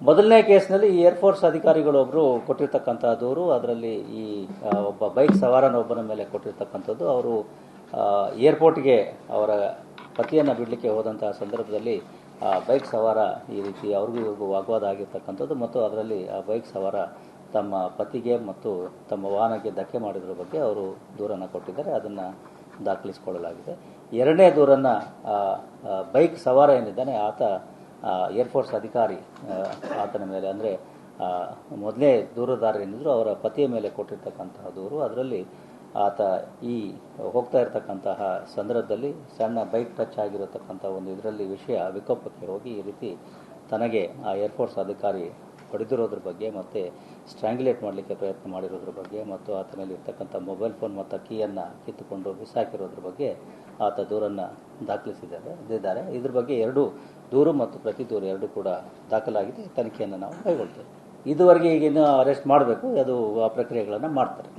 ಮೊದಲನೇ ಕೇಸ್ನಲ್ಲಿ ಈ ಏರ್ಫೋರ್ಸ್ ಅಧಿಕಾರಿಗಳೊಬ್ಬರು ಕೊಟ್ಟಿರ್ತಕ್ಕಂಥ ದೂರು, ಅದರಲ್ಲಿ ಈ ಒಬ್ಬ ಬೈಕ್ ಸವಾರನೊಬ್ಬನ ಮೇಲೆ ಕೊಟ್ಟಿರ್ತಕ್ಕಂಥದ್ದು. ಅವರು ಏರ್ಪೋರ್ಟ್ಗೆ ಅವರ ಪತಿಯನ್ನು ಬಿಡಲಿಕ್ಕೆ ಹೋದಂತಹ ಸಂದರ್ಭದಲ್ಲಿ ಬೈಕ್ ಸವಾರ ಈ ರೀತಿ ಅವ್ರಿಗೂ ಇವ್ರಿಗೂ ವಾಗ್ವಾದ ಆಗಿರ್ತಕ್ಕಂಥದ್ದು ಮತ್ತು ಅದರಲ್ಲಿ ಆ ಬೈಕ್ ಸವಾರ ತಮ್ಮ ಪತಿಗೆ ಮತ್ತು ತಮ್ಮ ವಾಹನಕ್ಕೆ ಧಕ್ಕೆ ಮಾಡಿದ್ರ ಬಗ್ಗೆ ಅವರು ದೂರನ್ನು ಕೊಟ್ಟಿದ್ದಾರೆ. ಅದನ್ನು ದಾಖಲಿಸಿಕೊಳ್ಳಲಾಗಿದೆ. ಎರಡನೇ ದೂರನ್ನು ಬೈಕ್ ಸವಾರ ಏನಿದ್ದಾನೆ ಆತ ಏರ್ಫೋರ್ಸ್ ಅಧಿಕಾರಿ ಆತನ ಮೇಲೆ, ಅಂದರೆ ಮೊದಲೇ ದೂರುದಾರ ಏನಿದ್ರು ಅವರ ಪತಿಯ ಮೇಲೆ ಕೊಟ್ಟಿರ್ತಕ್ಕಂತಹ ದೂರು. ಅದರಲ್ಲಿ ಆತ ಈ ಹೋಗ್ತಾ ಇರತಕ್ಕಂತಹ ಸಂದರ್ಭದಲ್ಲಿ ಸಣ್ಣ ಬೈಕ್ ಟಚ್ ಆಗಿರತಕ್ಕಂಥ ಒಂದು ಇದರಲ್ಲಿ ವಿಷಯ ವಿಕೋಪಕ್ಕೆ ಹೋಗಿ ಈ ರೀತಿ ತನಗೆ ಆ ಏರ್ಫೋರ್ಸ್ ಅಧಿಕಾರಿ ಹೊಡೆದಿರೋದ್ರ ಬಗ್ಗೆ ಮತ್ತು ಸ್ಟ್ರ್ಯಾಂಗ್ಯುಲೇಟ್ ಮಾಡಲಿಕ್ಕೆ ಪ್ರಯತ್ನ ಮಾಡಿರೋದ್ರ ಬಗ್ಗೆ ಮತ್ತು ಆತನಲ್ಲಿ ಇರ್ತಕ್ಕಂಥ ಮೊಬೈಲ್ ಫೋನ್ ಮತ್ತು ಕೀಯನ್ನು ಕಿತ್ತುಕೊಂಡು ಬಿಸಾಕಿರೋದ್ರ ಬಗ್ಗೆ ಆತ ದೂರನ್ನು ದಾಖಲಿಸಿದ್ದಾರೆ. ಇದ್ರ ಬಗ್ಗೆ ಎರಡು ದೂರು ಮತ್ತು ಪ್ರತಿ ದೂರು ಎರಡು ಕೂಡ ದಾಖಲಾಗಿದೆ. ತನಿಖೆಯನ್ನು ನಾವು ಕೈಗೊಳ್ತೇವೆ. ಇದುವರೆಗೆ ಈಗಿನ್ನು ಅರೆಸ್ಟ್ ಮಾಡಬೇಕು, ಅದು ಆ ಪ್ರಕ್ರಿಯೆಗಳನ್ನು ಮಾಡ್ತಾರೆ.